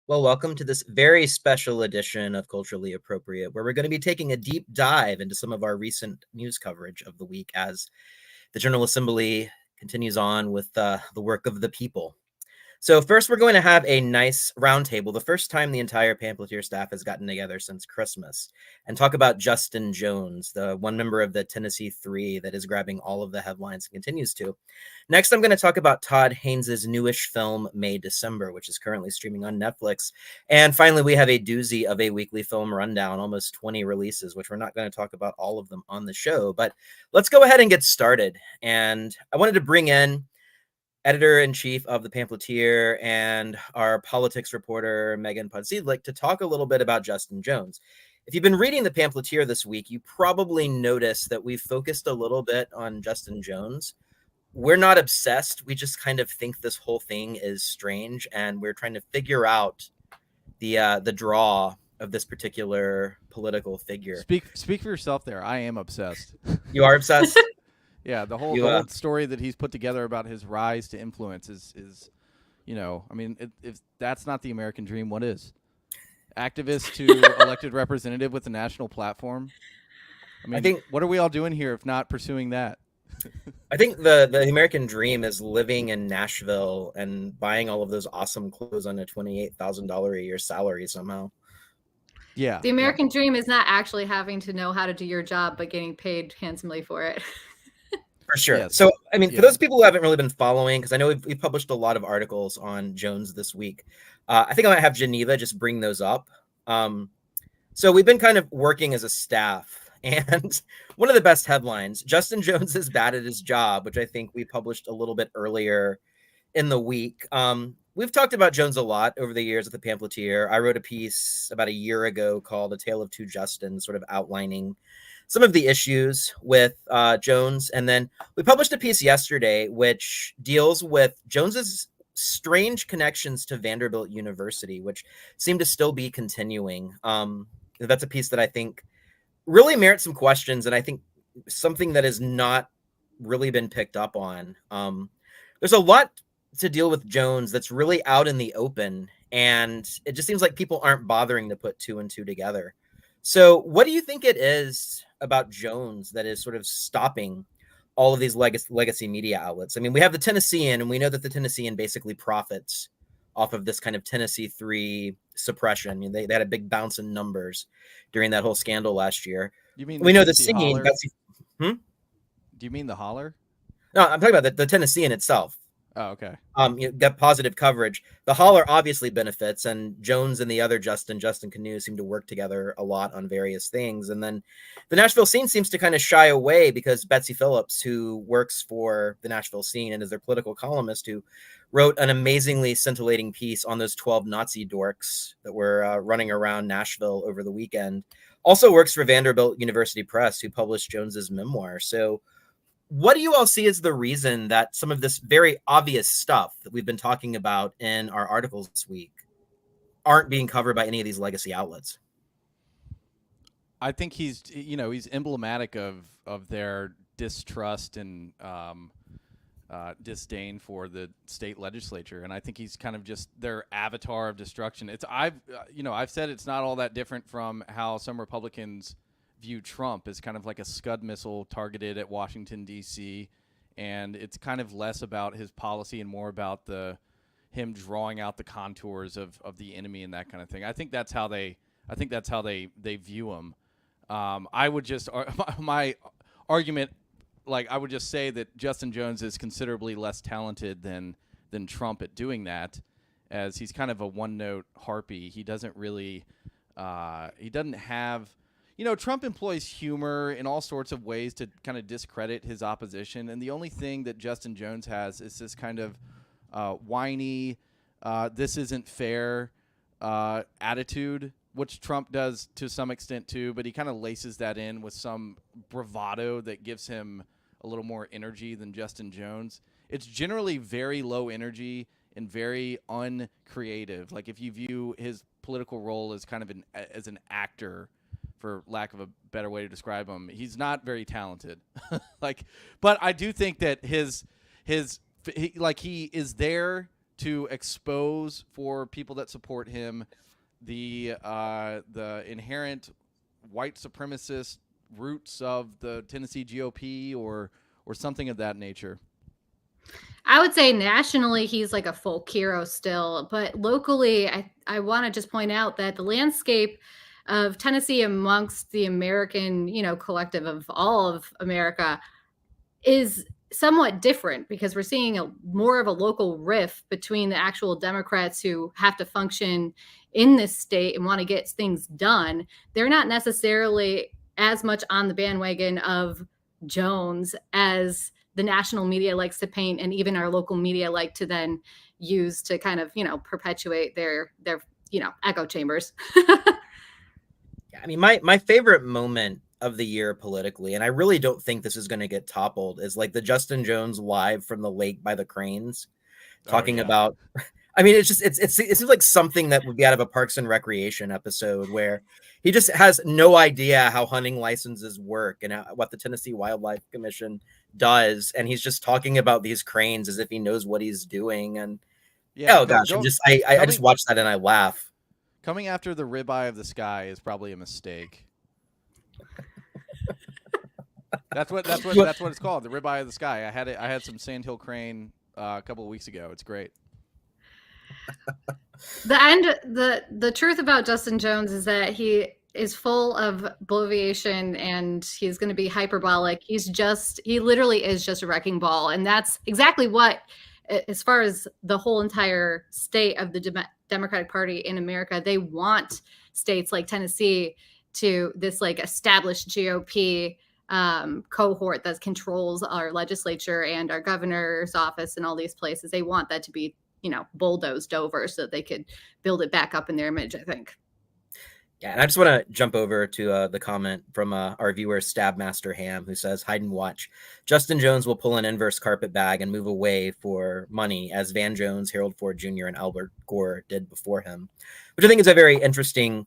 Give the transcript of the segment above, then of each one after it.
Well, welcome to this very special edition of Culturally Appropriate, where we're going to be taking a deep dive into some of our recent news coverage of the week as the General Assembly continues on with the work of the people. So first, we're going to have a nice roundtable, the first time the entire Pamphleteer staff has gotten together since Christmas, and talk about Justin Jones, the one member of the Tennessee Three that is grabbing all of the headlines and continues to. Next, I'm going to talk about Todd Haynes' newish film, May December, which is currently streaming on Netflix. And finally, we have a doozy of a weekly film rundown, almost 20 releases, which we're not going to talk about all of them on the show. But let's go ahead and get started. And I wanted to bring in editor-in-chief of the Pamphleteer and our politics reporter, Megan Podsiedlik, to talk a little bit about Justin Jones. If you've been reading the Pamphleteer this week, you probably noticed that we've focused a little bit on Justin Jones. We're not obsessed. We just kind of think this whole thing is strange, and we're trying to figure out the draw of this particular political figure. Speak for yourself there. I am obsessed. You are obsessed? Yeah, the whole story that he's put together about his rise to influence is I mean, if that's not the American dream, what is? Activist to elected representative with a national platform. I think what are we all doing here if not pursuing that? I think the American dream is living in Nashville and buying all of those awesome clothes on a $28,000 a year salary somehow. Yeah. The American dream is not actually having to know how to do your job, but getting paid handsomely for it. For sure. Yes. So, I mean, for those people who haven't really been following, because I know we've published a lot of articles on Jones this week, I think I might have Geneva just bring those up. So we've been kind of working as a staff. And one of the best headlines, Justin Jones is bad at his job, which I think we published a little bit earlier in the week. We've talked about Jones a lot over the years at the Pamphleteer. I wrote a piece about a year ago called A Tale of Two Justins, sort of outlining some of the issues with Jones. And then we published a piece yesterday which deals with Jones's strange connections to Vanderbilt University, which seem to still be continuing. That's a piece that I think really merits some questions, and I think something that has not really been picked up on. There's a lot to deal with Jones that's really out in the open, and it just seems like people aren't bothering to put two and two together. So what do you think it is about Jones that is sort of stopping all of these legacy media outlets? I mean, we have the Tennessean, and we know that the Tennessean basically profits off of this kind of Tennessee Three suppression. I mean, they had a big bounce in numbers during that whole scandal last year. You mean we know the singing? Do you mean the holler? No, I'm talking about the Tennessean itself. Oh, okay. Got positive coverage. The holler obviously benefits, and Jones and the other Justin Canoe seem to work together a lot on various things. And then the Nashville Scene seems to kind of shy away because Betsy Phillips, who works for the Nashville Scene and is their political columnist, who wrote an amazingly scintillating piece on those 12 Nazi dorks that were running around Nashville over the weekend, also works for Vanderbilt University Press, who published Jones's memoir. So what do you all see as the reason that some of this very obvious stuff that we've been talking about in our articles this week aren't being covered by any of these legacy outlets? I think he's emblematic of their distrust and disdain for the state legislature, and I think he's kind of just their avatar of destruction. I've said it's not all that different from how some Republicans view Trump as kind of like a Scud missile targeted at Washington, D.C., and it's kind of less about his policy and more about him drawing out the contours of the enemy and that kind of thing. I think that's how they view him. I would just my argument, I would just say that Justin Jones is considerably less talented than Trump at doing that, as he's kind of a one-note harpy. He doesn't really he doesn't have. Trump employs humor in all sorts of ways to kind of discredit his opposition, and the only thing that Justin Jones has is this kind of whiny, this isn't fair attitude, which Trump does to some extent too, but he kind of laces that in with some bravado that gives him a little more energy than Justin Jones. It's generally very low energy and very uncreative. Like, if you view his political role as kind of as an actor, for lack of a better way to describe him, he's not very talented. But I do think that he is there to expose for people that support him the inherent white supremacist roots of the Tennessee GOP or something of that nature? I would say nationally, he's like a folk hero still, but locally, I want to just point out that the landscape of Tennessee amongst the American, collective of all of America is somewhat different because we're seeing more of a local rift between the actual Democrats who have to function in this state and want to get things done. They're not necessarily as much on the bandwagon of Jones as the national media likes to paint, and even our local media like to then use to kind of, perpetuate their echo chambers. Yeah, I mean, my favorite moment of the year politically, and I really don't think this is going to get toppled, is like the Justin Jones live from the lake by the cranes talking about, I mean, it seems like something that would be out of a Parks and Recreation episode where he just has no idea how hunting licenses work and what the Tennessee Wildlife Commission does. And he's just talking about these cranes as if he knows what he's doing. And I just watched that and I laugh. Coming after the ribeye of the sky is probably a mistake. That's what it's called, the ribeye of the sky. I had some sandhill crane a couple of weeks ago. It's great. The truth about Justin Jones is that he is full of bloviation and he's going to be hyperbolic. He literally is just a wrecking ball. And that's exactly what, as far as the whole entire state of the Democratic Party in America, they want states like Tennessee to this like established GOP cohort that controls our legislature and our governor's office and all these places. They want that to be, bulldozed over so that they could build it back up in their image, I think. Yeah, and I just want to jump over to the comment from our viewer, Stabmaster Ham, who says, hide and watch. Justin Jones will pull an inverse carpetbag and move away for money, as Van Jones, Harold Ford Jr., and Albert Gore did before him, which I think is a very interesting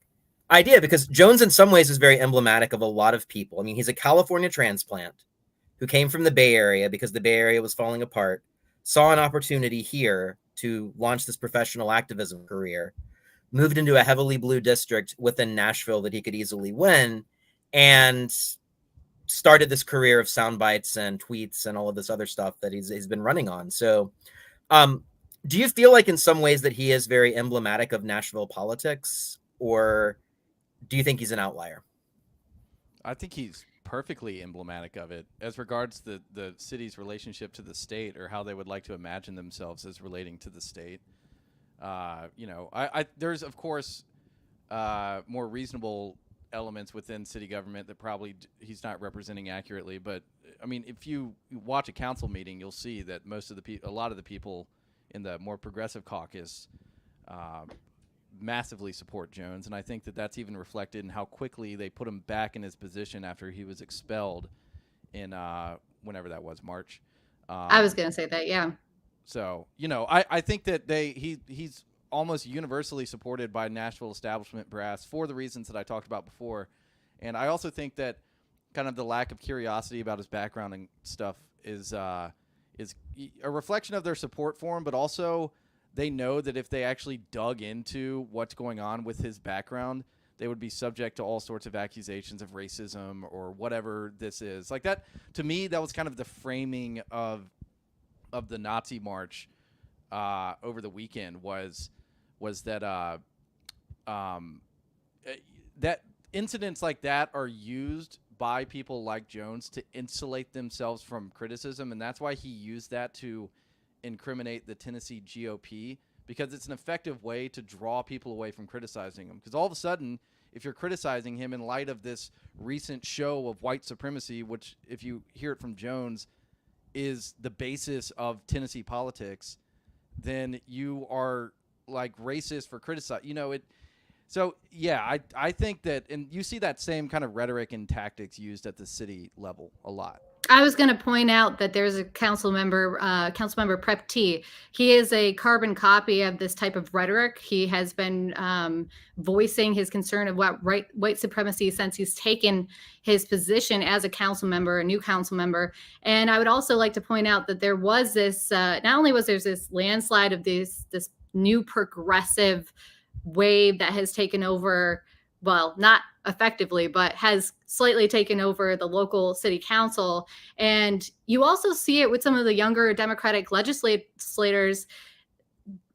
idea because Jones in some ways is very emblematic of a lot of people. I mean, he's a California transplant who came from the Bay Area because the Bay Area was falling apart, saw an opportunity here to launch this professional activism career, moved into a heavily blue district within Nashville that he could easily win, and started this career of sound bites and tweets and all of this other stuff that he's been running on. So do you feel like in some ways that he is very emblematic of Nashville politics, or do you think he's an outlier? I think he's perfectly emblematic of it as regards the city's relationship to the state, or how they would like to imagine themselves as relating to the state. There's of course more reasonable elements within city government that probably he's not representing accurately. But I mean, if you watch a council meeting, you'll see that a lot of the people in the more progressive caucus massively support Jones, and I think that that's even reflected in how quickly they put him back in his position after he was expelled in whenever that was, March. I was going to say that, yeah. So, I think that he's almost universally supported by Nashville establishment brass for the reasons that I talked about before. And I also think that kind of the lack of curiosity about his background and stuff is a reflection of their support for him, but also they know that if they actually dug into what's going on with his background, they would be subject to all sorts of accusations of racism or whatever this is. Like that, to me, that was kind of the framing of the Nazi march over the weekend was that that incidents like that are used by people like Jones to insulate themselves from criticism, and that's why he used that to incriminate the Tennessee GOP, because it's an effective way to draw people away from criticizing him. Because all of a sudden, if you're criticizing him in light of this recent show of white supremacy, which if you hear it from Jones is the basis of Tennessee politics, then you are like racist for criticizing, So yeah, I think that, and you see that same kind of rhetoric and tactics used at the city level a lot. I was going to point out that there's a council member Prep T. He is a carbon copy of this type of rhetoric. He has been voicing his concern of white supremacy since he's taken his position as a council member, a new council member. And I would also like to point out that there was this, not only was there this landslide of this new progressive wave that has taken over, well, not effectively, but has slightly taken over the local city council. And you also see it with some of the younger Democratic legislators.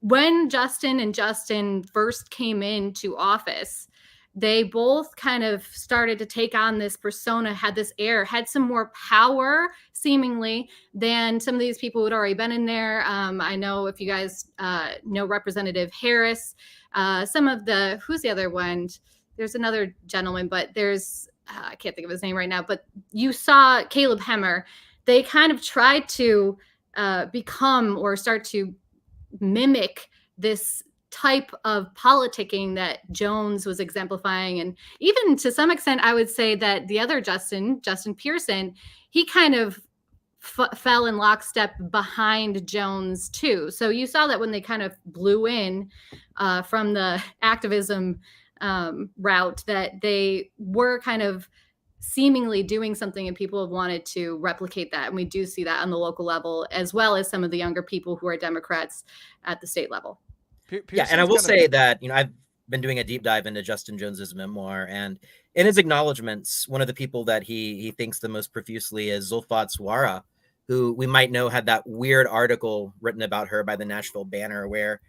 When Justin and Justin first came into office, they both kind of started to take on this persona, had this air, had some more power, seemingly, than some of these people who had already been in there. I know if you guys know Representative Harris, some of the, who's the other one? There's another gentleman, but there's, I can't think of his name right now, but you saw Caleb Hemmer. They kind of tried to become or start to mimic this type of politicking that Jones was exemplifying. And even to some extent, I would say that the other Justin Pearson, he kind of fell in lockstep behind Jones too. So you saw that when they kind of blew in from the activism route, that they were kind of seemingly doing something, and people have wanted to replicate that. And we do see that on the local level, as well as some of the younger people who are Democrats at the state level. Yeah, and I will say that, I've been doing a deep dive into Justin Jones's memoir, and in his acknowledgments, one of the people that he thinks the most profusely is Zulfat Swara, who we might know had that weird article written about her by the Nashville Banner, where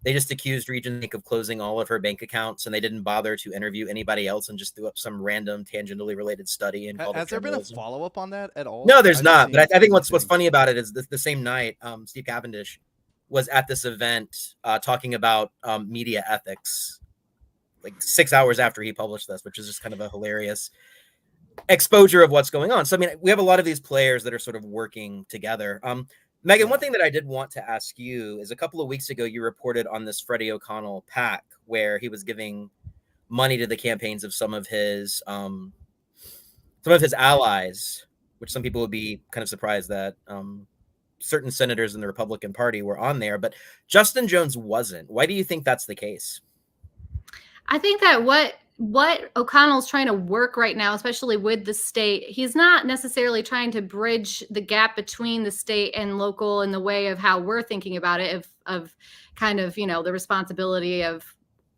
they just accused Region Inc. of closing all of her bank accounts, and they didn't bother to interview anybody else and just threw up some random tangentially related study. And has there been a follow-up on that at all? No, there's not. But I think what's funny about it is the same night, Steve Cavendish was at this event talking about media ethics, like 6 hours after he published this, which is just kind of a hilarious exposure of what's going on. So, we have a lot of these players that are sort of working together. Megan, one thing that I did want to ask you is, a couple of weeks ago, you reported on this Freddie O'Connell PAC where he was giving money to the campaigns of some of his allies, which some people would be kind of surprised that certain senators in the Republican Party were on there, but Justin Jones wasn't. Why do you think that's the case? I think that what O'Connell's trying to work right now, especially with the state, he's not necessarily trying to bridge the gap between the state and local in the way of how we're thinking about it, of kind of, the responsibility of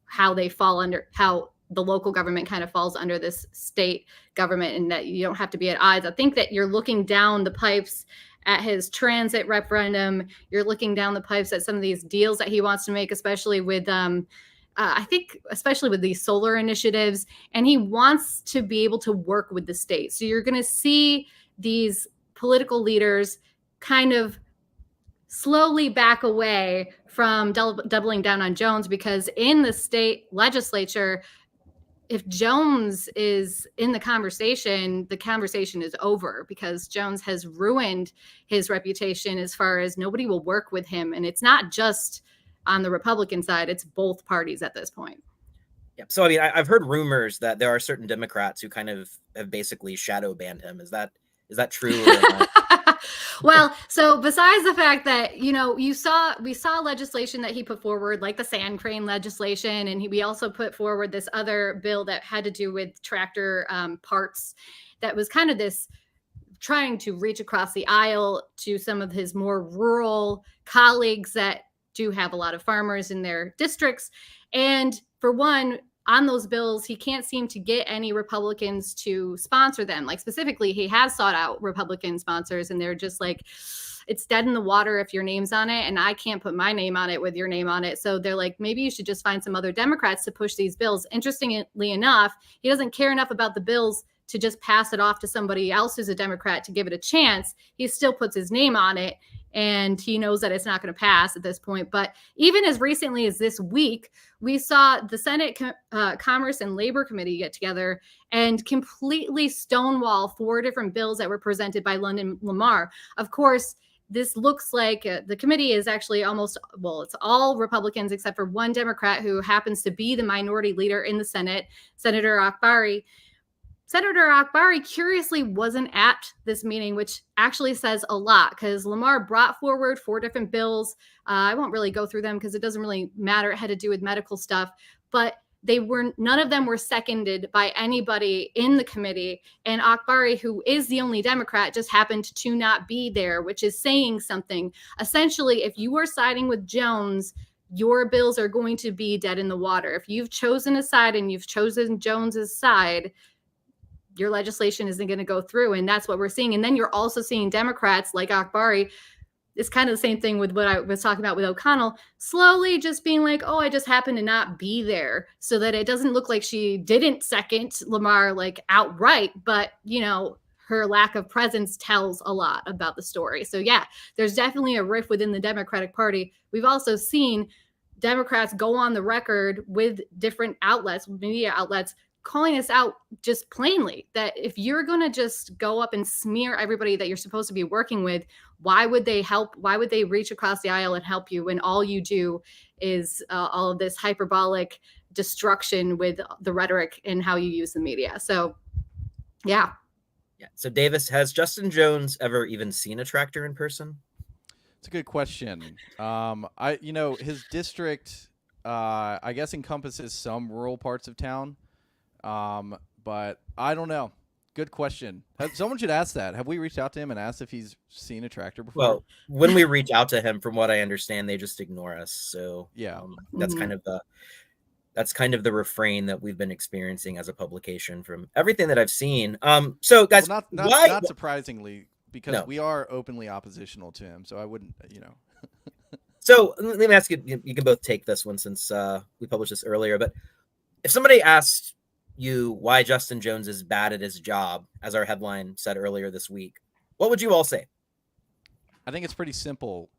how they fall under, how the local government kind of falls under this state government, and that you don't have to be at odds. I think that you're looking down the pipes at his transit referendum. You're looking down the pipes at some of these deals that he wants to make, especially with I think especially with these solar initiatives, and he wants to be able to work with the state. So you're going to see these political leaders kind of slowly back away from doubling down on Jones, because in the state legislature, if Jones is in the conversation is over, because Jones has ruined his reputation as far as nobody will work with him. And it's not just on the Republican side, it's both parties at this point. Yeah. So, I've heard rumors that there are certain Democrats who kind of have basically shadow banned him. Is that true? Or Well, so besides the fact that, we saw legislation that he put forward, like the sand crane legislation, and we also put forward this other bill that had to do with tractor parts, that was kind of this trying to reach across the aisle to some of his more rural colleagues that do have a lot of farmers in their districts. And for one, on those bills, he can't seem to get any Republicans to sponsor them. Like, specifically, he has sought out Republican sponsors, and they're just like, it's dead in the water if your name's on it, and I can't put my name on it with your name on it. So they're like, maybe you should just find some other Democrats to push these bills. Interestingly enough, he doesn't care enough about the bills to just pass it off to somebody else who's a Democrat to give it a chance. He still puts his name on it, and he knows that it's not going to pass at this point. But even as recently as this week, we saw the Senate Commerce and Labor Committee get together and completely stonewall 4 different bills that were presented by London Lamar. Of course, this looks like the committee is actually it's all Republicans except for one Democrat who happens to be the minority leader in the Senate, Senator Akbari. Senator Akbari curiously wasn't at this meeting, which actually says a lot because Lamar brought forward 4 different bills. I won't really go through them because it doesn't really matter. It had to do with medical stuff, but none of them were seconded by anybody in the committee. And Akbari, who is the only Democrat, just happened to not be there, which is saying something. Essentially, if you are siding with Jones, your bills are going to be dead in the water. If you've chosen a side and you've chosen Jones's side, your legislation isn't going to go through. And that's what we're seeing. And then you're also seeing Democrats like Akbari. It's kind of the same thing with what I was talking about with O'Connell, slowly just being like, oh, I just happen to not be there, so that it doesn't look like she didn't second Lamar like outright, but her lack of presence tells a lot about the story. So yeah, there's definitely a rift within the Democratic Party. We've also seen Democrats go on the record with different outlets, media outlets, calling us out just plainly, that if you're going to just go up and smear everybody that you're supposed to be working with, why would they help? Why would they reach across the aisle and help you when all you do is all of this hyperbolic destruction with the rhetoric and how you use the media? So, yeah. So, Davis, has Justin Jones ever even seen a tractor in person? It's a good question. His district, I guess, encompasses some rural parts of town. But I don't know. Good question. Someone should ask that. Have we reached out to him and asked if he's seen a tractor before? Well, when we reach out to him, from what I understand, they just ignore us. So yeah, that's kind of the refrain that we've been experiencing as a publication from everything that I've seen. So guys, not surprisingly, because we are openly oppositional to him. So I wouldn't, So let me ask you. You can both take this one since we published this earlier. But if somebody asked you why Justin Jones is bad at his job, as our headline said earlier this week, what would you all say? I think it's pretty simple.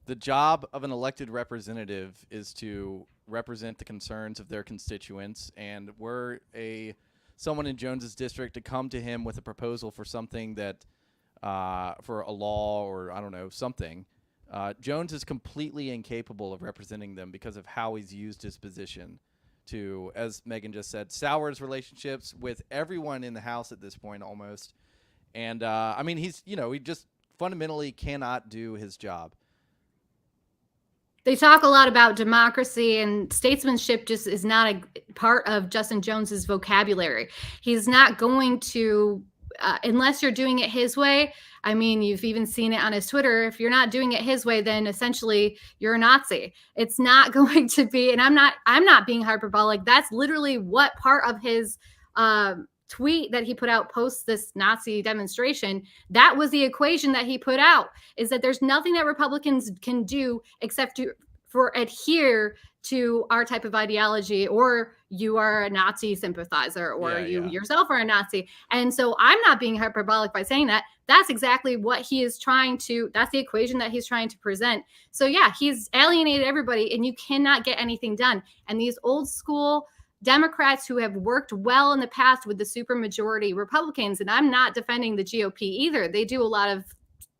The job of an elected representative is to represent the concerns of their constituents, and were someone in Jones's district to come to him with a proposal for something that for a law or I don't know something, Jones is completely incapable of representing them because of how he's used his position to, as Megan just said, sour his relationships with everyone in the House at this point almost. And he just fundamentally cannot do his job. They talk a lot about democracy, and statesmanship just is not a part of Justin Jones's vocabulary. He's not going to, unless you're doing it his way. I mean, you've even seen it on his Twitter. If you're not doing it his way, then essentially you're a Nazi. It's not going to be, and I'm not being hyperbolic. That's literally what part of his tweet that he put out post this Nazi demonstration, that was the equation that he put out, is that there's nothing that Republicans can do except for adhere to our type of ideology, or you are a Nazi sympathizer, or you yourself are a Nazi. And so I'm not being hyperbolic by saying that. That's exactly what he is trying to, that's the equation that he's trying to present. So yeah, he's alienated everybody, and you cannot get anything done. And these old school Democrats who have worked well in the past with the supermajority Republicans, and I'm not defending the GOP either. They do a lot of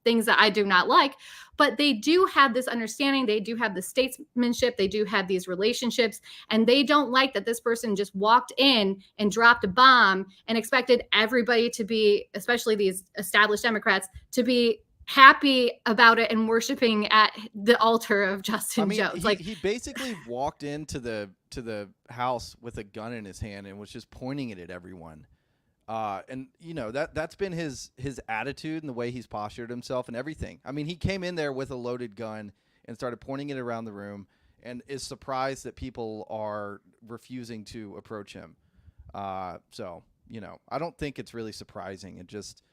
things that I do not like, but they do have this understanding. They do have the statesmanship. They do have these relationships, and they don't like that this person just walked in and dropped a bomb and expected everybody to be, especially these established Democrats, to be happy about it and worshiping at the altar of Justin Jones. He basically walked into the house with a gun in his hand and was just pointing it at everyone. And that's been his attitude and the way he's postured himself and everything. I mean, he came in there with a loaded gun and started pointing it around the room, and is surprised that people are refusing to approach him. So I don't think it's really surprising. It just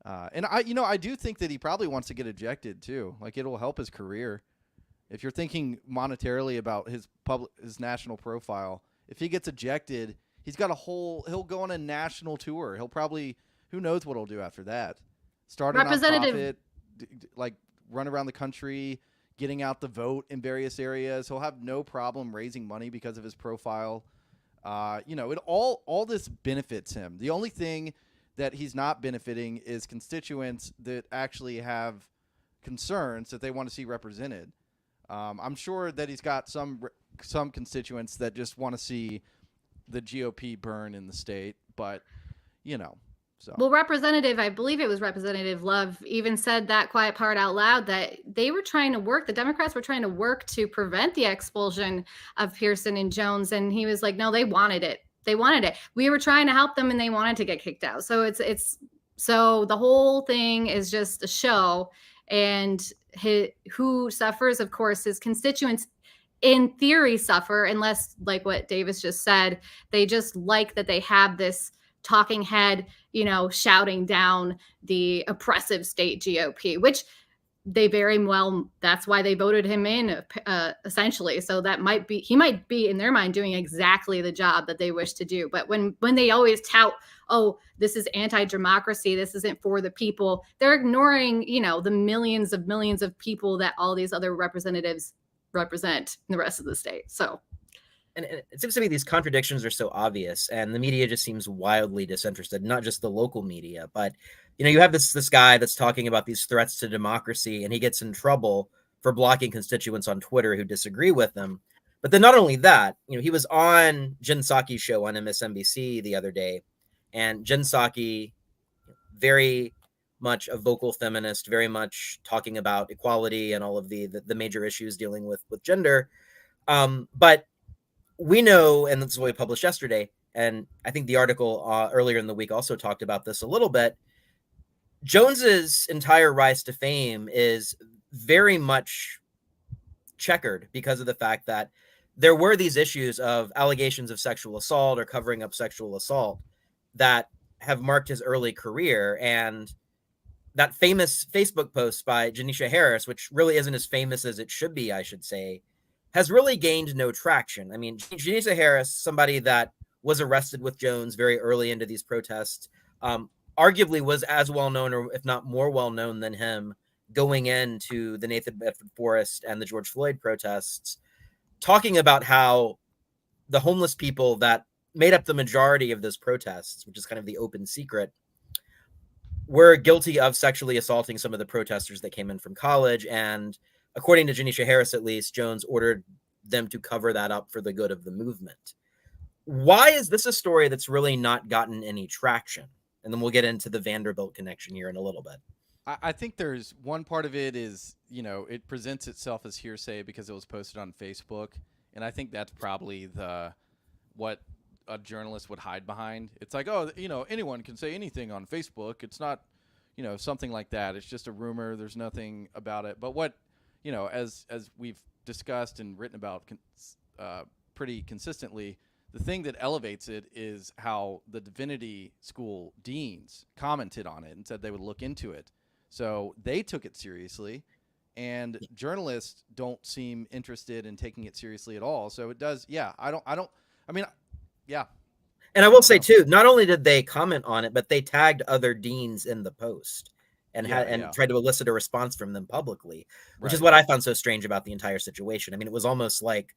and I do think that he probably wants to get ejected too. Like, it'll help his career. If you're thinking monetarily about his national profile, if he gets ejected, he's got he'll go on a national tour. He'll probably, who knows what he'll do after that. Start a nonprofit, like run around the country, getting out the vote in various areas. He'll have no problem raising money because of his profile. All this benefits him. The only thing that he's not benefiting is constituents that actually have concerns that they want to see represented. I'm sure that he's got some constituents that just want to see the GOP burn in the state, but So. Well, I believe it was Representative Love even said that quiet part out loud, that they were trying to work, the Democrats were trying to work to prevent the expulsion of Pearson and Jones. And he was like, no, they wanted it. They wanted it. We were trying to help them and they wanted to get kicked out. So so the whole thing is just a show. And who suffers, of course, his constituents in theory suffer, unless, like what Davis just said, they just like that they have this talking head, shouting down the oppressive state GOP, which they very well, that's why they voted him in, essentially. So he might be in their mind doing exactly the job that they wish to do. But when they always tout, oh, this is anti-democracy, this isn't for the people, they're ignoring, the millions of people that all these other representatives represent in the rest of the state. So. And it seems to me these contradictions are so obvious, and the media just seems wildly disinterested, not just the local media, but, you have this guy that's talking about these threats to democracy, and he gets in trouble for blocking constituents on Twitter who disagree with him. But then not only that, he was on Jen Psaki's show on MSNBC the other day, and Jen Psaki, very much a vocal feminist, very much talking about equality and all of the major issues dealing with gender. But we know, and this is what we published yesterday, and I think the article earlier in the week also talked about this a little bit, Jones's entire rise to fame is very much checkered because of the fact that there were these issues of allegations of sexual assault or covering up sexual assault that have marked his early career. And that famous Facebook post by Janisha Harris, which really isn't as famous as it should be, I should say, has really gained no traction. I mean, Janisha Harris, somebody that was arrested with Jones very early into these protests, arguably was as well known, or if not more well known than him, going into the Nathan Bedford Forrest and the George Floyd protests, talking about how the homeless people that made up the majority of those protests, which is kind of the open secret, were guilty of sexually assaulting some of the protesters that came in from college. And according to Janisha Harris, at least, Jones ordered them to cover that up for the good of the movement. Why is this a story that's really not gotten any traction? And then we'll get into the Vanderbilt connection here in a little bit. I think there's one part of it is, it presents itself as hearsay because it was posted on Facebook. And I think that's probably what a journalist would hide behind. It's like, oh, anyone can say anything on Facebook. It's not, something like that. It's just a rumor. There's nothing about it. But what, as we've discussed and written about pretty consistently, the thing that elevates it is how the divinity school deans commented on it and said they would look into it. So they took it seriously, and journalists don't seem interested in taking it seriously at all. So it does. Yeah. Yeah. And I will say too, not only did they comment on it, but they tagged other deans in the post and tried to elicit a response from them publicly, which is what I found so strange about the entire situation. I mean, it was almost like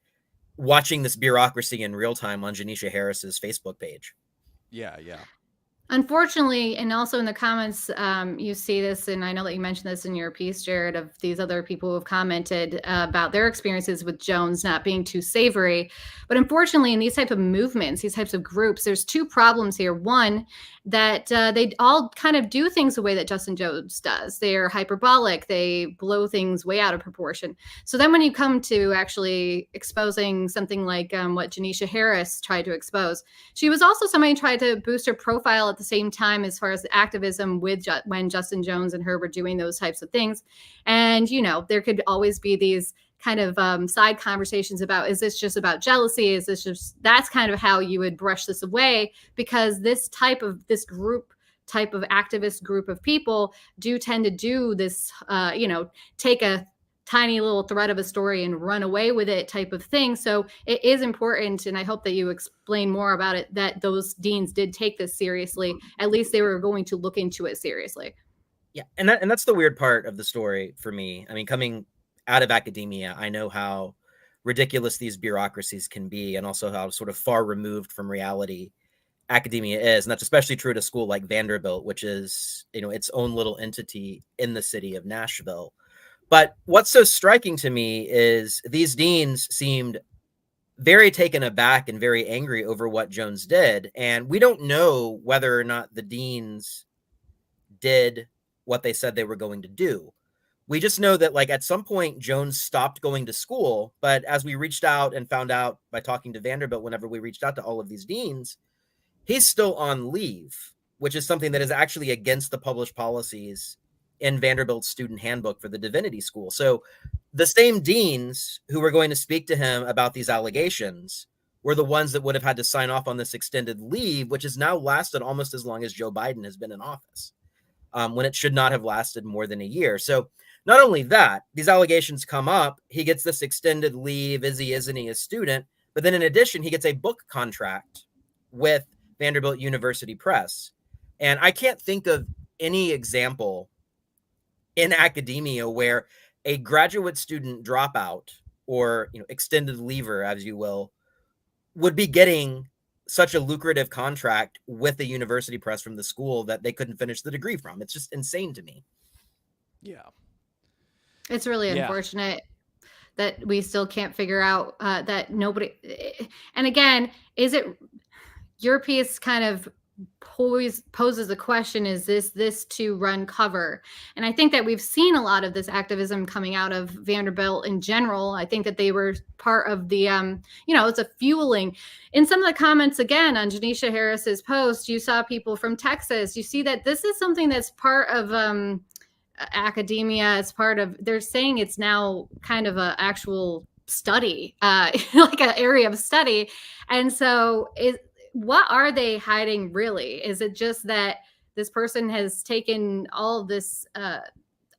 watching this bureaucracy in real time on Janisha Harris's Facebook page. Yeah. Unfortunately, and also in the comments, you see this, and I know that you mentioned this in your piece, Jerod, of these other people who have commented about their experiences with Jones not being too savory. But unfortunately, in these type of movements, these types of groups, there's two problems here. One, that they all kind of do things the way that Justin Jones does. They're hyperbolic. They blow things way out of proportion. So then when you come to actually exposing something like what Janisha Harris tried to expose, she was also somebody who tried to boost her profile at the same time as far as activism when Justin Jones and her were doing those types of things. And, there could always be these kind of side conversations about, is this just about jealousy? Is this just, that's kind of how you would brush this away, because this type of activist group of people do tend to do this, take a tiny little thread of a story and run away with it type of thing. So it is important, and I hope that you explain more about it, that those deans did take this seriously. At least they were going to look into it seriously. Yeah, and that's the weird part of the story for me. I mean, coming out of academia, I know how ridiculous these bureaucracies can be, and also how sort of far removed from reality academia is. And that's especially true at a school like Vanderbilt, which is, its own little entity in the city of Nashville. But what's so striking to me is these deans seemed very taken aback and very angry over what Jones did. And we don't know whether or not the deans did what they said they were going to do. We just know that, like, at some point Jones stopped going to school, but as we reached out and found out by talking to Vanderbilt, whenever we reached out to all of these deans, he's still on leave, which is something that is actually against the published policies in Vanderbilt's student handbook for the divinity school. So the same deans who were going to speak to him about these allegations were the ones that would have had to sign off on this extended leave, which has now lasted almost as long as Joe Biden has been in office, when it should not have lasted more than a year. So not only that, these allegations come up, he gets this extended leave, isn't he, a student, but then in addition, he gets a book contract with Vanderbilt University Press. And I can't think of any example in academia where a graduate student dropout, or extended leaver, as you will, would be getting such a lucrative contract with the university press from the school that they couldn't finish the degree from. It's just insane to me. Yeah. It's really unfortunate that we still can't figure out that nobody. And again, is it your piece kind of poses the question, is this to run cover? And I think that we've seen a lot of this activism coming out of Vanderbilt in general. I think that they were part of the it's a fueling. In some of the comments again on Janisha Harris's post, you saw people from Texas. You see that this is something that's part of academia. It's part of, they're saying it's now kind of a actual study, like an area of study. And so what are they hiding really? Is it just that this person has taken all this,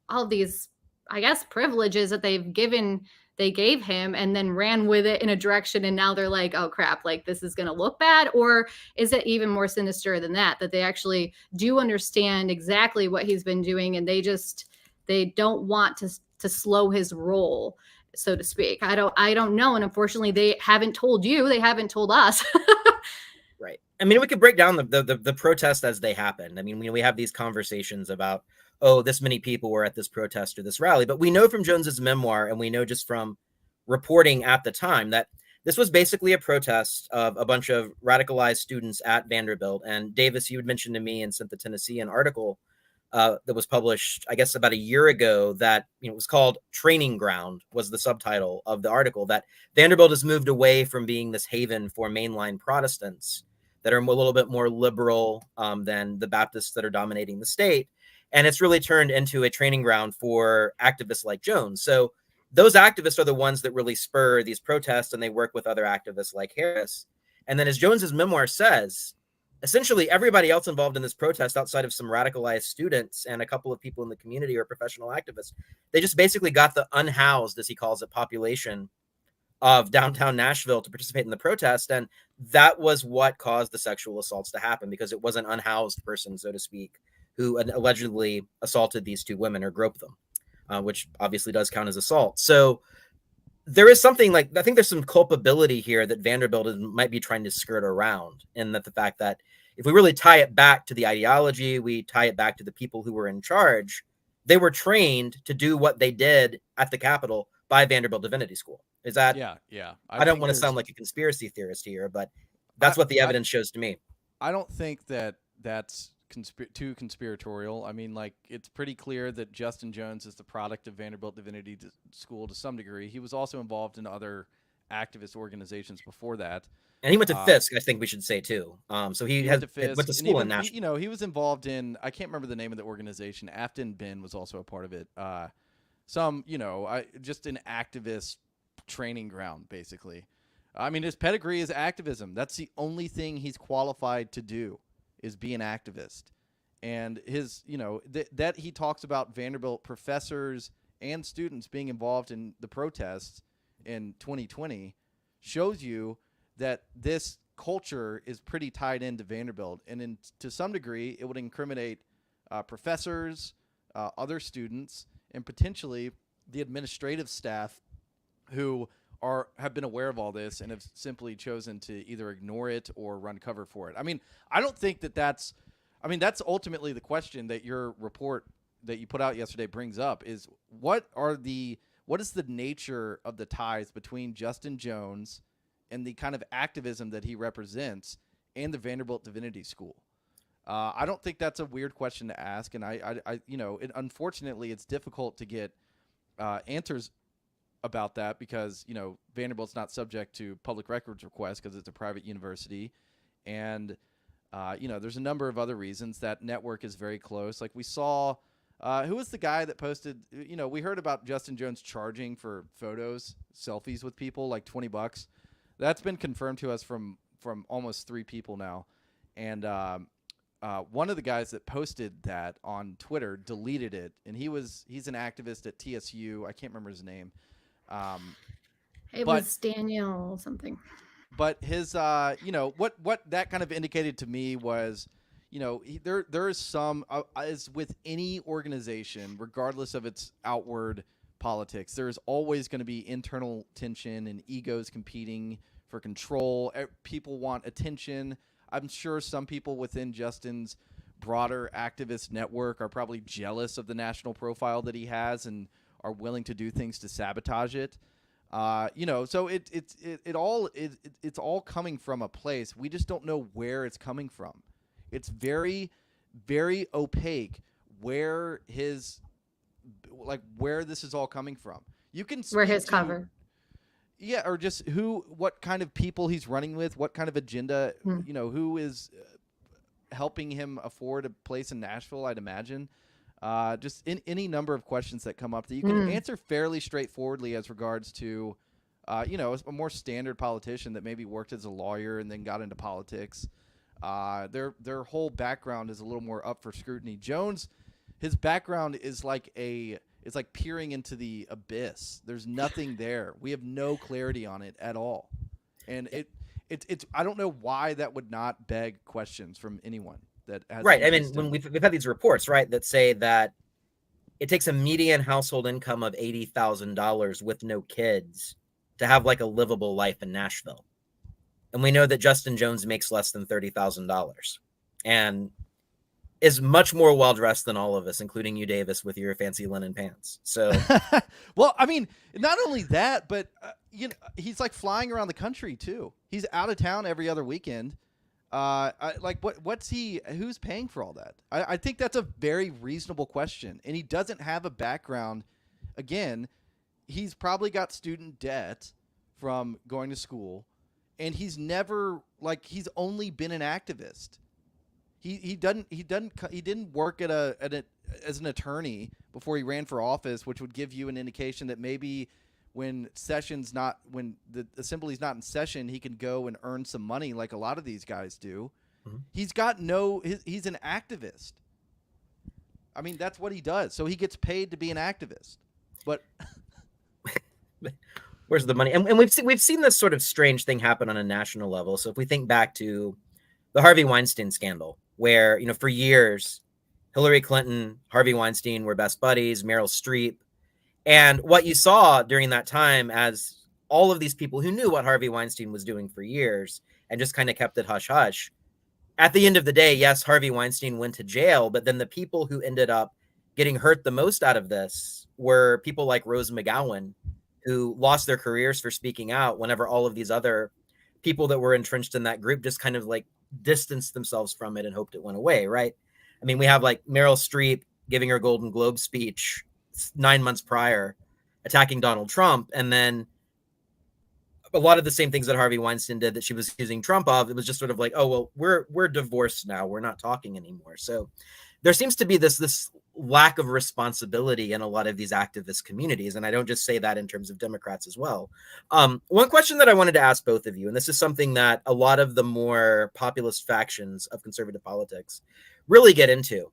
all these, I guess, privileges that they gave him and then ran with it in a direction, and now they're like, oh crap, like this is going to look bad? Or is it even more sinister than that they actually do understand exactly what he's been doing, and they don't want to slow his roll, so to speak? I don't know. And unfortunately, they haven't told you, they haven't told us. Right. I mean, we could break down the protest as they happened. I mean, we have these conversations about, oh, this many people were at this protest or this rally, but we know from Jones's memoir, and we know just from reporting at the time, that this was basically a protest of a bunch of radicalized students at Vanderbilt. And Davis, you had mentioned to me and sent the Tennessee an article that was published, I guess, about a year ago, that it was called "Training Ground" was the subtitle of the article, that Vanderbilt has moved away from being this haven for mainline Protestants that are a little bit more liberal than the Baptists that are dominating the state. And it's really turned into a training ground for activists like Jones. So those activists are the ones that really spur these protests, and they work with other activists like Harris. And then, as Jones's memoir says, essentially everybody else involved in this protest, outside of some radicalized students and a couple of people in the community or professional activists, they just basically got the unhoused, as he calls it, population of downtown Nashville to participate in the protest. And that was what caused the sexual assaults to happen, because it was an unhoused person, so to speak, who allegedly assaulted these two women or groped them, which obviously does count as assault. So there is something like, I think there's some culpability here that Vanderbilt might be trying to skirt around, and that the fact that if we really tie it back to the ideology, we tie it back to the people who were in charge, they were trained to do what they did at the Capitol by Vanderbilt Divinity School. Is that? Yeah. I don't want to sound like a conspiracy theorist here, but that's what the evidence shows to me. I don't think that that's too conspiratorial. I mean, like, it's pretty clear that Justin Jones is the product of Vanderbilt Divinity School to some degree. He was also involved in other activist organizations before that. And he went to Fisk, I think we should say, too. So he went to school in Nashville. He was involved in, I can't remember the name of the organization. Afton Ben was also a part of it. Just an activist training ground, basically. I mean, his pedigree is activism. That's the only thing he's qualified to do, is be an activist. And his, that he talks about Vanderbilt professors and students being involved in the protests in 2020 shows you that this culture is pretty tied into Vanderbilt. And to some degree, it would incriminate professors, other students, and potentially the administrative staff who have been aware of all this and have simply chosen to either ignore it or run cover for it. I mean, I don't think that's ultimately the question that your report that you put out yesterday brings up, is what is the nature of the ties between Justin Jones and the kind of activism that he represents and the Vanderbilt Divinity School? I don't think that's a weird question to ask, and I unfortunately, it's difficult to get answers about that because Vanderbilt's not subject to public records requests because it's a private university, and there's a number of other reasons. That network is very close. Like we saw, who was the guy that posted? We heard about Justin Jones charging for photos, selfies with people, like $20. That's been confirmed to us from almost 3 people now, and one of the guys that posted that on Twitter deleted it, and he's an activist at TSU. I can't remember his name. It was Daniel something. But his, what that kind of indicated to me was, there is some, as with any organization, regardless of its outward politics, there is always going to be internal tension and egos competing for control. People want attention. I'm sure some people within Justin's broader activist network are probably jealous of the national profile that he has and are willing to do things to sabotage it. So it's all coming from a place. We just don't know where it's coming from. It's very, very opaque where this is all coming from. You can where his cover. Yeah, or just what kind of people he's running with, what kind of agenda, who is helping him afford a place in Nashville, I'd imagine. Just in any number of questions that come up that you can answer fairly straightforwardly as regards to, a more standard politician that maybe worked as a lawyer and then got into politics. Their whole background is a little more up for scrutiny. Jones, his background is like it's like peering into the abyss. There's nothing there. We have no clarity on it at all. And it's I don't know why that would not beg questions from anyone that has right. I mean, when we've had these reports, right, that say that it takes a median household income of $80,000 with no kids to have like a livable life in Nashville. And we know that Justin Jones makes less than $30,000 and is much more well-dressed than all of us, including you, Davis, with your fancy linen pants. So, well, I mean, not only that, but he's like flying around the country too. He's out of town every other weekend. Who's paying for all that? I think that's a very reasonable question. And he doesn't have a background. Again, he's probably got student debt from going to school, and he's only been an activist. He didn't work as an attorney before he ran for office, which would give you an indication that maybe when the assembly's not in session, he can go and earn some money like a lot of these guys do. Mm-hmm. He's an activist. I mean, that's what he does. So he gets paid to be an activist. But where's the money? And we've seen this sort of strange thing happen on a national level. So if we think back to the Harvey Weinstein scandal, where, for years, Hillary Clinton, Harvey Weinstein were best buddies, Meryl Streep. And what you saw during that time, as all of these people who knew what Harvey Weinstein was doing for years and just kind of kept it hush hush, at the end of the day, yes, Harvey Weinstein went to jail, but then the people who ended up getting hurt the most out of this were people like Rose McGowan, who lost their careers for speaking out whenever all of these other people that were entrenched in that group just kind of like distanced themselves from it and hoped it went away, right? I mean, we have like Meryl Streep giving her Golden Globe speech 9 months prior, attacking Donald Trump, and then a lot of the same things that Harvey Weinstein did that she was accusing Trump of. It was just sort of like, oh, well, we're divorced now. We're not talking anymore. So there seems to be this lack of responsibility in a lot of these activist communities. And I don't just say that in terms of Democrats as well. One question that I wanted to ask both of you, and this is something that a lot of the more populist factions of conservative politics really get into.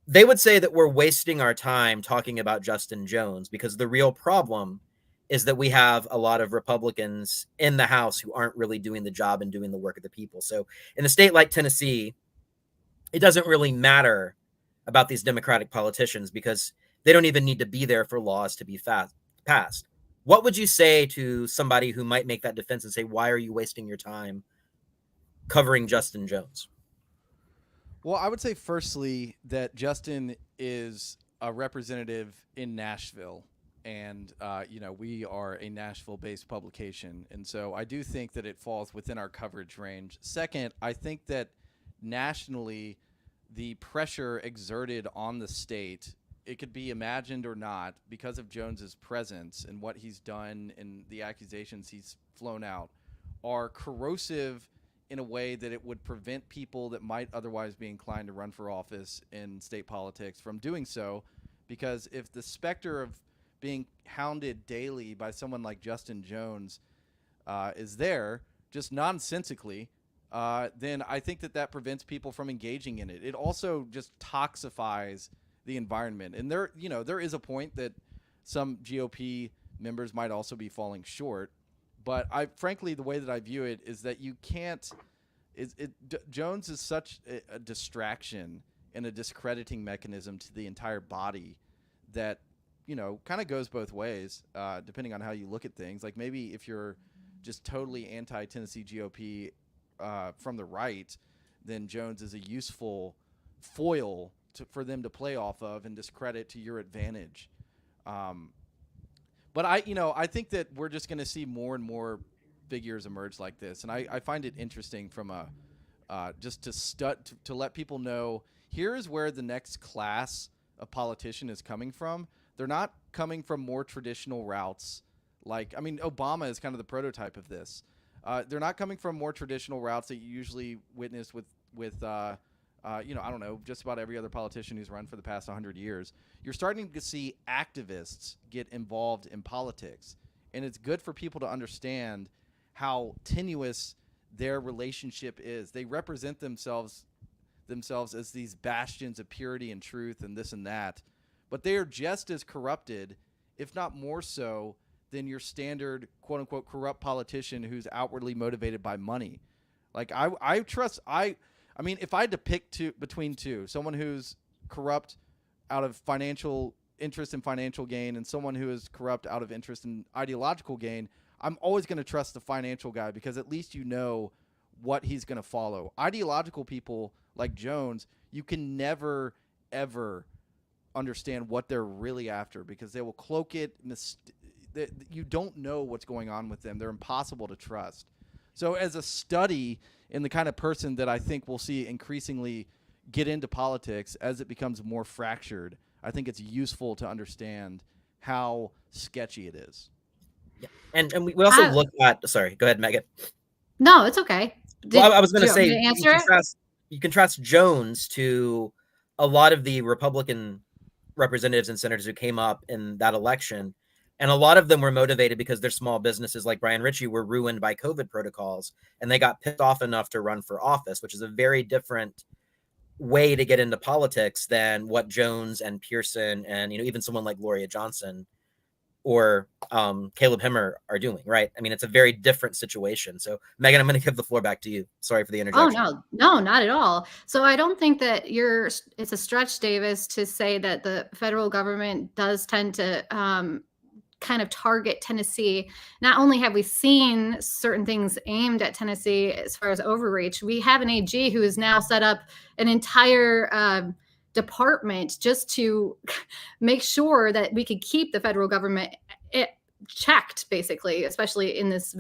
They would say that we're wasting our time talking about Justin Jones because the real problem is that we have a lot of Republicans in the House who aren't really doing the job and doing the work of the people. So in a state like Tennessee, it doesn't really matter about these Democratic politicians because they don't even need to be there for laws to be passed. What would you say to somebody who might make that defense and say, why are you wasting your time covering Justin Jones? Well, I would say firstly that Justin is a representative in Nashville, And, we are a Nashville-based publication. And so I do think that it falls within our coverage range. Second, I think that nationally, the pressure exerted on the state, it could be imagined or not, because of Jones's presence and what he's done and the accusations he's flown out, are corrosive in a way that it would prevent people that might otherwise be inclined to run for office in state politics from doing so. Because if the specter of being hounded daily by someone like Justin Jones is there, just nonsensically, then I think that prevents people from engaging in it. It also just toxifies the environment. And there is a point that some GOP members might also be falling short. But frankly, the way that I view it is that you can't. Jones is such a distraction and a discrediting mechanism to the entire body that kind of goes both ways, depending on how you look at things. Like maybe if you're just totally anti-Tennessee GOP from the right, then Jones is a useful foil for them to play off of and discredit to your advantage. But I think that we're just going to see more and more figures emerge like this, and I find it interesting from just to let people know here is where the next class of politician is coming from. They're not coming from more traditional routes. Obama is kind of the prototype of this. They're not coming from more traditional routes that you usually witness with I don't know, just about every other politician who's run for the past 100 years. You're starting to see activists get involved in politics. And it's good for people to understand how tenuous their relationship is. They represent themselves as these bastions of purity and truth and this and that. But they are just as corrupted, if not more so, than your standard quote-unquote corrupt politician who's outwardly motivated by money. Like if I had to pick between two, someone who's corrupt out of financial interest and financial gain and someone who is corrupt out of interest in ideological gain, I'm always going to trust the financial guy because at least you know what he's going to follow. Ideological people like Jones, you can never, ever understand what they're really after because they will cloak it. You don't know what's going on with them. They're impossible to trust. So as a study in the kind of person that I think we'll see increasingly get into politics as it becomes more fractured, I think it's useful to understand how sketchy it is. Yeah. And we also look at – sorry, go ahead, Megan. No, it's okay. I was going to say you contrast Jones to a lot of the Republican representatives and senators who came up in that election. And a lot of them were motivated because their small businesses like Brian Ritchie were ruined by COVID protocols and they got pissed off enough to run for office, which is a very different way to get into politics than what Jones and Pearson and, even someone like Gloria Johnson or Caleb Hemmer are doing, right? I mean, it's a very different situation. So Megan, I'm going to give the floor back to you. Sorry for the interjection. Oh, no, not at all. So I don't think that it's a stretch, Davis, to say that the federal government does tend to kind of target Tennessee. Not only have we seen certain things aimed at Tennessee as far as overreach, we have an AG who has now set up an entire department just to make sure that we could keep the federal government checked, basically, especially in this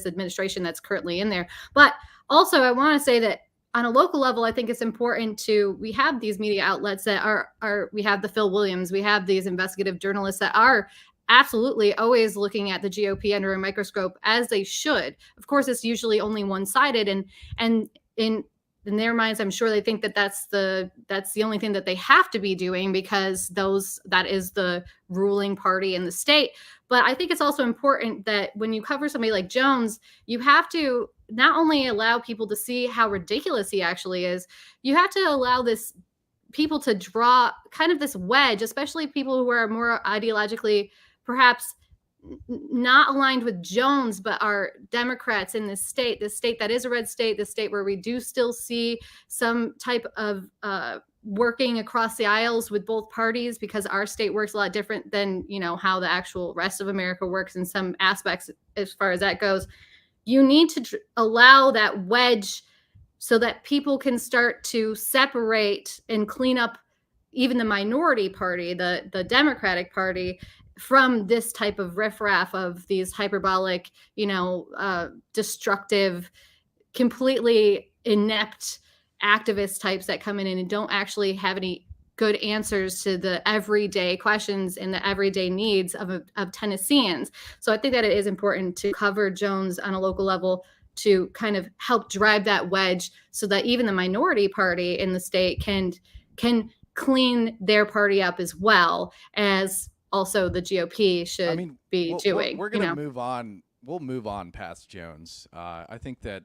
administration that's currently in there. But also, I want to say that on a local level, I think it's important we have these media outlets that we have the Phil Williams, we have these investigative journalists that are absolutely always looking at the GOP under a microscope, as they should. Of course, it's usually only one-sided, and in their minds, I'm sure they think that that's the only thing that they have to be doing because that is the ruling party in the state. But I think it's also important that when you cover somebody like Jones, you have to not only allow people to see how ridiculous he actually is, you have to allow people to draw kind of this wedge, especially people who are more ideologically perhaps not aligned with Jones, but are Democrats in this state that is a red state, the state where we do still see some type of working across the aisles with both parties, because our state works a lot different than, how the actual rest of America works in some aspects as far as that goes. You need to allow that wedge so that people can start to separate and clean up even the minority party, the Democratic Party, from this type of riffraff of these hyperbolic, destructive, completely inept activist types that come in and don't actually have any good answers to the everyday questions and the everyday needs of Tennesseans. So I think that it is important to cover Jones on a local level to kind of help drive that wedge so that even the minority party in the state can clean their party up as well as also the GOP should be doing. We're going to move on. We'll move on past Jones. I think that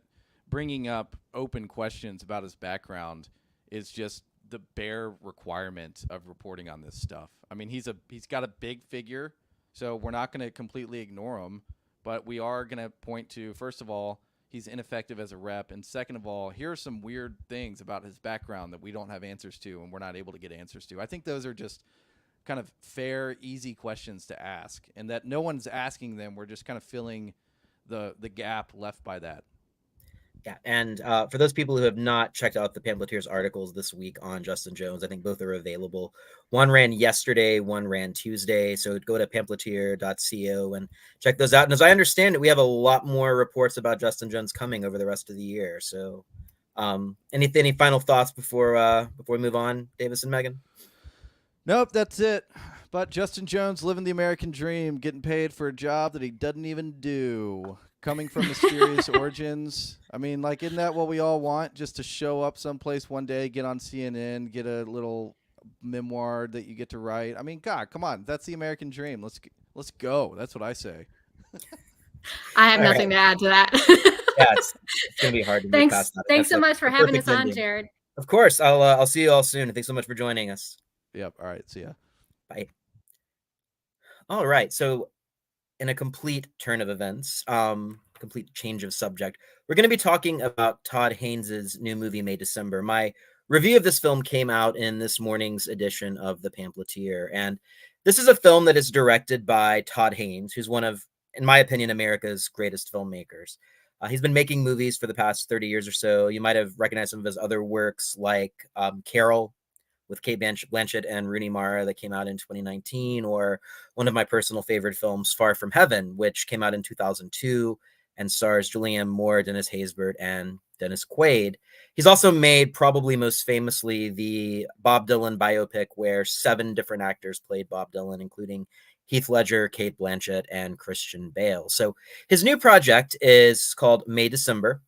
bringing up open questions about his background is just the bare requirement of reporting on this stuff. I mean, he's got a big figure, so we're not going to completely ignore him, but we are going to point to, first of all, he's ineffective as a rep, and second of all, here are some weird things about his background that we don't have answers to and we're not able to get answers to. I think those are just kind of fair, easy questions to ask, and that no one's asking them. We're just kind of filling the gap left by that. Yeah, and for those people who have not checked out the Pamphleteers articles this week on Justin Jones, I think both are available. One ran yesterday, one ran Tuesday. So go to pamphleteer.co and check those out. And as I understand it, we have a lot more reports about Justin Jones coming over the rest of the year. So any final thoughts before we move on, Davis and Megan? Nope, that's it. But Justin Jones living the American dream, getting paid for a job that he doesn't even do. Coming from mysterious origins. I mean, like, isn't that what we all want? Just to show up someplace one day, get on CNN, get a little memoir that you get to write. I mean, God, come on. That's the American dream. Let's go. That's what I say. I have nothing to add to that. Yeah, it's going to be hard to move past that. Thanks so much for having us on, Jerod. Of course. I'll see you all soon. Thanks so much for joining us. Yep. All right. See ya. Bye. All right. So in a complete turn of events, complete change of subject, we're going to be talking about Todd Haynes' new movie, May December. My review of this film came out in this morning's edition of The Pamphleteer. And this is a film that is directed by Todd Haynes, who's one of, in my opinion, America's greatest filmmakers. He's been making movies for the past 30 years or so. You might have recognized some of his other works like Carol, with Cate Blanchett and Rooney Mara, that came out in 2019, or one of my personal favorite films, Far From Heaven, which came out in 2002 and stars Julianne Moore, Dennis Haysbert, and Dennis Quaid. He's also made, probably most famously, the Bob Dylan biopic where 7 different actors played Bob Dylan, including Heath Ledger, Cate Blanchett, and Christian Bale. So his new project is called May December,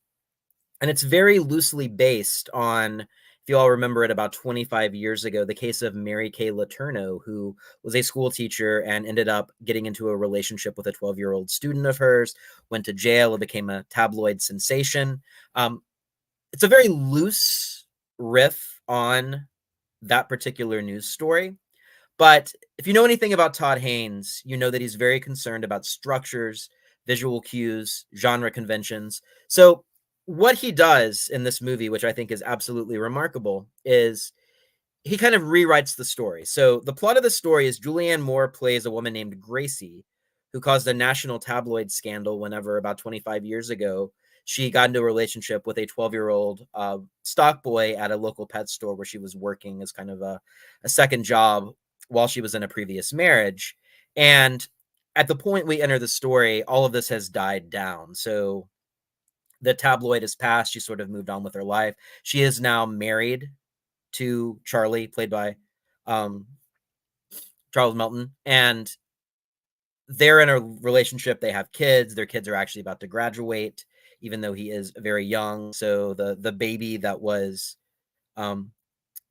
and it's very loosely based on, if you all remember it, about 25 years ago, the case of Mary Kay Letourneau, who was a school teacher and ended up getting into a relationship with a 12-year-old student of hers, went to jail, it became a tabloid sensation. It's a very loose riff on that particular news story. But if you know anything about Todd Haynes, you know that he's very concerned about structures, visual cues, genre conventions. So what he does in this movie, which I think is absolutely remarkable, is he kind of rewrites the story. So the plot of the story is Julianne Moore plays a woman named Gracie, who caused a national tabloid scandal whenever, about 25 years ago, she got into a relationship with a 12-year-old stock boy at a local pet store where she was working as kind of a second job while she was in a previous marriage. And at the point we enter the story, all of this has died down. So the tabloid has passed. She sort of moved on with her life. She is now married to Charlie, played by Charles Melton. And they're in a relationship. They have kids. Their kids are actually about to graduate, even though he is very young. So the baby that was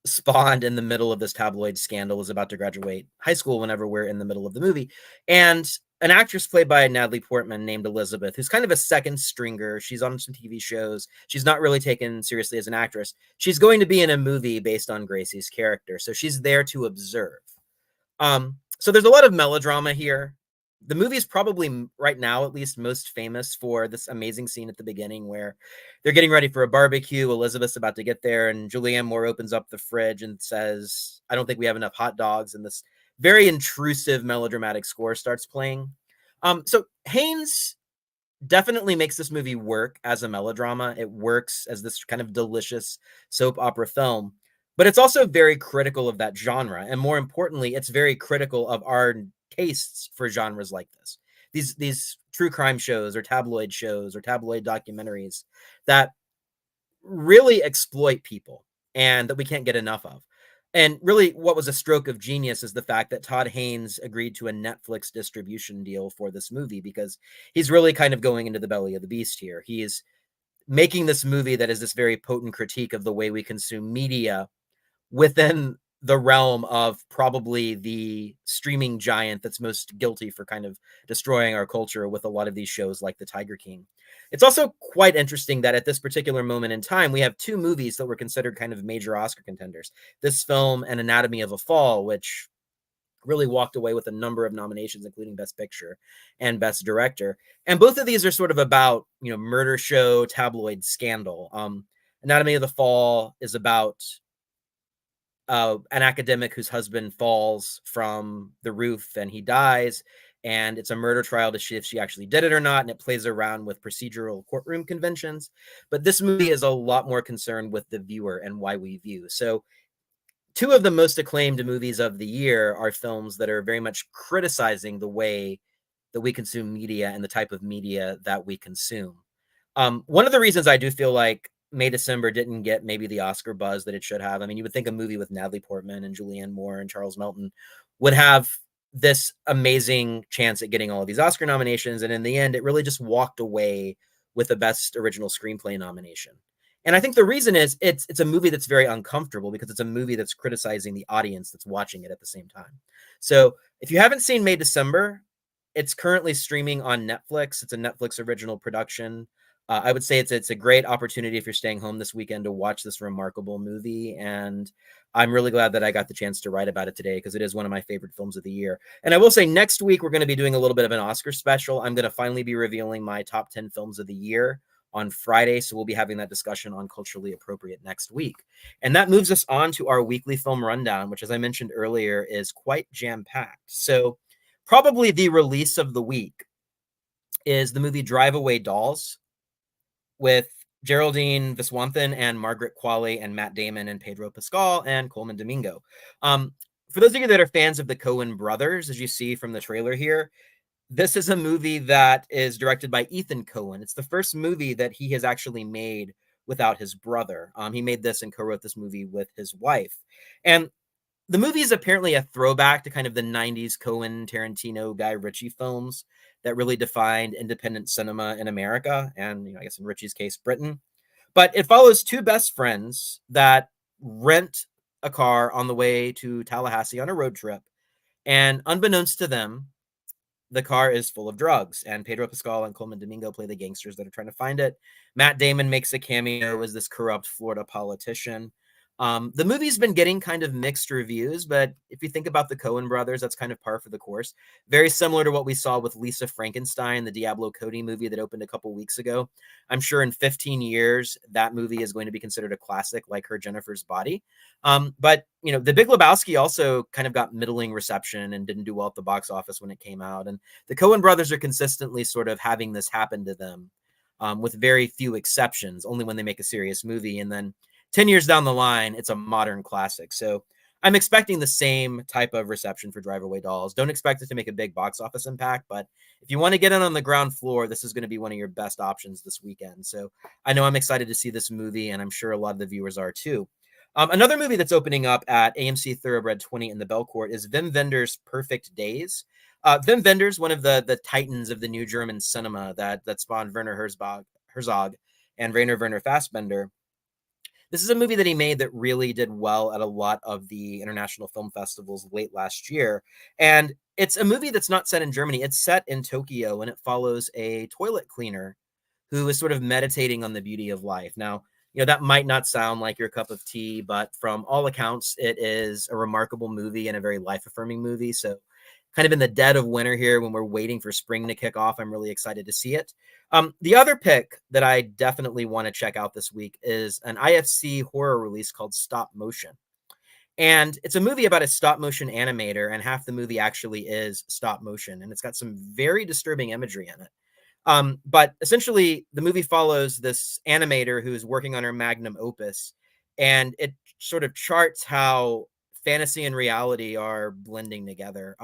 spawned in the middle of this tabloid scandal is about to graduate high school whenever we're in the middle of the movie. And an actress played by Natalie Portman named Elizabeth, who's kind of a second stringer. She's on some TV shows. She's not really taken seriously as an actress. She's going to be in a movie based on Gracie's character. So she's there to observe. So there's a lot of melodrama here. The movie is probably, right now at least, most famous for this amazing scene at the beginning where they're getting ready for a barbecue. Elizabeth's about to get there, and Julianne Moore opens up the fridge and says, "I don't think we have enough hot dogs," and this very intrusive melodramatic score starts playing. So Haynes definitely makes this movie work as a melodrama. It works as this kind of delicious soap opera film, but it's also very critical of that genre. And more importantly, it's very critical of our tastes for genres like this. These true crime shows or tabloid documentaries that really exploit people and that we can't get enough of. And really, what was a stroke of genius is the fact that Todd Haynes agreed to a Netflix distribution deal for this movie, because he's really kind of going into the belly of the beast here. He is making this movie that is this very potent critique of the way we consume media within the realm of probably the streaming giant that's most guilty for kind of destroying our culture with a lot of these shows like The Tiger King. It's also quite interesting that at this particular moment in time, we have two movies that were considered kind of major Oscar contenders. This film and Anatomy of a Fall, which really walked away with a number of nominations, including Best Picture and Best Director. And both of these are sort of about, murder show, tabloid scandal. Anatomy of the Fall is about an academic whose husband falls from the roof and he dies, and it's a murder trial to see if she actually did it or not, and it plays around with procedural courtroom conventions. But this movie is a lot more concerned with the viewer and why we view. So two of the most acclaimed movies of the year are films that are very much criticizing the way that we consume media and the type of media that we consume. One of the reasons I do feel like May December didn't get maybe the Oscar buzz that it should have. I mean, you would think a movie with Natalie Portman and Julianne Moore and Charles Melton would have this amazing chance at getting all of these Oscar nominations. And in the end, it really just walked away with the Best Original Screenplay nomination. And I think the reason is it's a movie that's very uncomfortable because it's a movie that's criticizing the audience that's watching it at the same time. So if you haven't seen May December, it's currently streaming on Netflix. It's a Netflix original production. I would say it's a great opportunity if you're staying home this weekend to watch this remarkable movie. And I'm really glad that I got the chance to write about it today because it is one of my favorite films of the year. And I will say next week, we're going to be doing a little bit of an Oscar special. I'm going to finally be revealing my top 10 films of the year on Friday. So we'll be having that discussion on Culturally Appropriate next week. And that moves us on to our weekly film rundown, which, as I mentioned earlier, is quite jam-packed. So probably the release of the week is the movie Drive Away Dolls, with Geraldine Viswanthan and Margaret Qualley and Matt Damon and Pedro Pascal and Coleman Domingo. For those of you that are fans of the Coen brothers, as you see from the trailer here, this is a movie that is directed by Ethan Coen. It's the first movie that he has actually made without his brother. He made this and co-wrote this movie with his wife. And the movie is apparently a throwback to kind of the 90s Coen, Tarantino, Guy Ritchie films that really defined independent cinema in America and, I guess in Ritchie's case, Britain. But it follows two best friends that rent a car on the way to Tallahassee on a road trip. And unbeknownst to them, the car is full of drugs, and Pedro Pascal and Coleman Domingo play the gangsters that are trying to find it. Matt Damon makes a cameo as this corrupt Florida politician. The movie's been getting kind of mixed reviews, but if you think about the Coen brothers, that's kind of par for the course. Very similar to what we saw with Lisa Frankenstein, the Diablo Cody movie that opened a couple weeks ago. I'm sure in 15 years, that movie is going to be considered a classic like Her Jennifer's Body. But, The Big Lebowski also kind of got middling reception and didn't do well at the box office when it came out. And the Coen brothers are consistently sort of having this happen to them with very few exceptions, only when they make a serious movie. And then 10 years down the line, it's a modern classic. So I'm expecting the same type of reception for Drive Away Dolls. Don't expect it to make a big box office impact, but if you want to get in on the ground floor, this is going to be one of your best options this weekend. So I know I'm excited to see this movie, and I'm sure a lot of the viewers are too. Another movie that's opening up at AMC Thoroughbred 20 in the Belcourt is Wim Wenders' Perfect Days. Wim Wenders, one of the titans of the new German cinema that spawned Werner Herzog and Rainer Werner Fassbinder. This is a movie that he made that really did well at a lot of the international film festivals late last year. And it's a movie that's not set in Germany. It's set in Tokyo, and it follows a toilet cleaner who is sort of meditating on the beauty of life. Now, that might not sound like your cup of tea, but from all accounts, it is a remarkable movie and a very life-affirming movie. So kind of in the dead of winter here when we're waiting for spring to kick off, I'm really excited to see it. The other pick that I definitely want to check out this week is an IFC horror release called Stop Motion. And it's a movie about a stop motion animator, and half the movie actually is stop motion. And it's got some very disturbing imagery in it. But essentially, the movie follows this animator who is working on her magnum opus, and it sort of charts how fantasy and reality are blending together.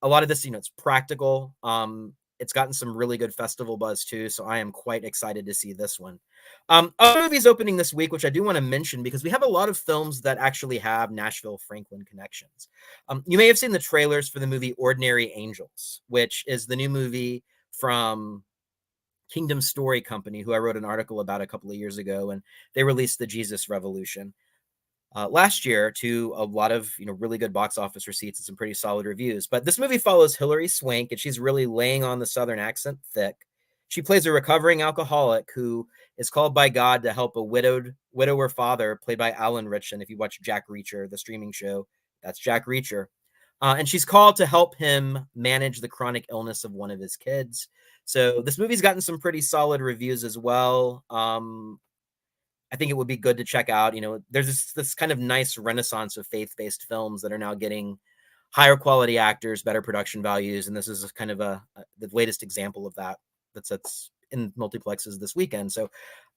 a lot of this, it's practical. It's gotten some really good festival buzz too, so I am quite excited to see this one. Other movies opening this week, which I do want to mention because we have a lot of films that actually have Nashville Franklin connections. You may have seen the trailers for the movie Ordinary Angels, which is the new movie from Kingdom Story Company, who I wrote an article about a couple of years ago, and they released the Jesus Revolution last year to a lot of really good box office receipts and some pretty solid reviews. But this movie follows Hilary Swank, and she's really laying on the Southern accent thick. She plays a recovering alcoholic who is called by God to help a widower father, played by Alan Ritchson. If you watch Jack Reacher, the streaming show, that's Jack Reacher. And she's called to help him manage the chronic illness of one of his kids. So this movie's gotten some pretty solid reviews as well. I think it would be good to check out. There's this kind of nice renaissance of faith-based films that are now getting higher quality actors, better production values, and this is kind of the latest example of that that's in multiplexes this weekend. So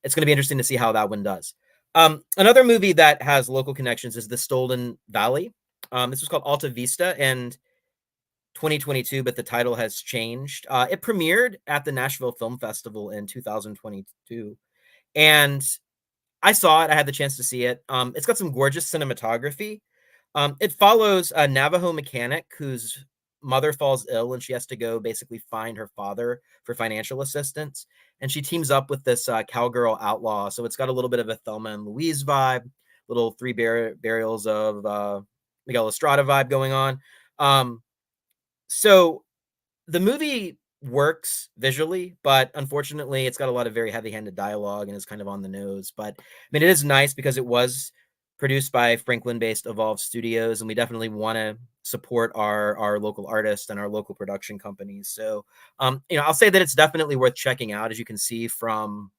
it's going to be interesting to see how that one does. Another movie that has local connections is The Stolen Valley. This was called Alta Vista and 2022, but the title has changed. It premiered at the Nashville Film Festival in 2022, and I saw it. I had the chance to see it. It's got some gorgeous cinematography. It follows a Navajo mechanic whose mother falls ill, and she has to go basically find her father for financial assistance. And she teams up with this cowgirl outlaw. So it's got a little bit of a Thelma and Louise vibe, little Three Burials of Miguel Estrada vibe going on. So the movie works visually, but unfortunately it's got a lot of very heavy-handed dialogue and is kind of on the nose. But I mean, it is nice because it was produced by Franklin-based Evolve Studios, and we definitely want to support our local artists and our local production companies. So I'll say that it's definitely worth checking out. As you can see from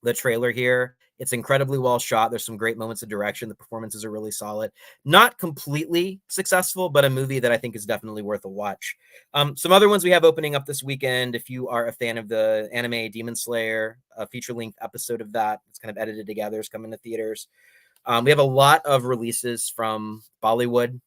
the trailer here, it's incredibly well shot. There's some great moments of direction. The performances are really solid. Not completely successful, but a movie that I think is definitely worth a watch. Some other ones we have opening up this weekend. If you are a fan of the anime Demon Slayer, a feature-length episode of that, it's kind of edited together, is coming to theaters. We have a lot of releases from Hollywood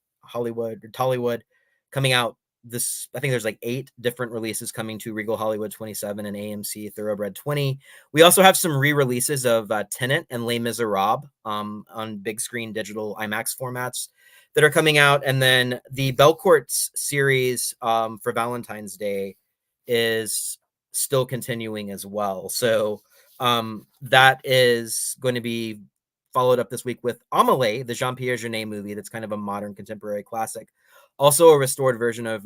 coming out. I think there's like 8 different releases coming to Regal Hollywood 27 and AMC Thoroughbred 20. We also have some re-releases of Tenet and Les Miserables on big screen digital IMAX formats that are coming out. And then the Belcourts series for Valentine's Day is still continuing as well. So that is going to be followed up this week with Amelie, the Jean-Pierre Jeunet movie that's kind of a modern contemporary classic. Also a restored version of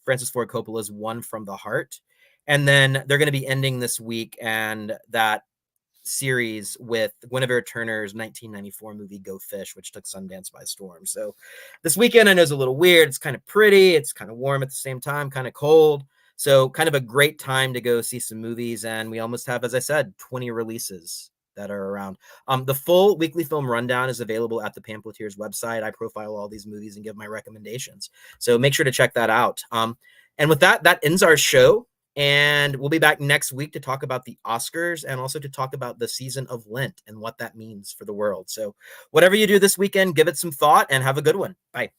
Francis Ford Coppola's One from the Heart. And then they're going to be ending this week and that series with Guinevere Turner's 1994 movie Go Fish, which took Sundance by storm. So this weekend I know is a little weird. It's kind of pretty. It's kind of warm at the same time, kind of cold. So kind of a great time to go see some movies. And we almost have, as I said, 20 releases that are around. The full weekly film rundown is available at the Pamphleteers website. I profile all these movies and give my recommendations. So make sure to check that out. And with that ends our show. And we'll be back next week to talk about the Oscars and also to talk about the season of Lent and what that means for the world. So whatever you do this weekend, give it some thought and have a good one. Bye.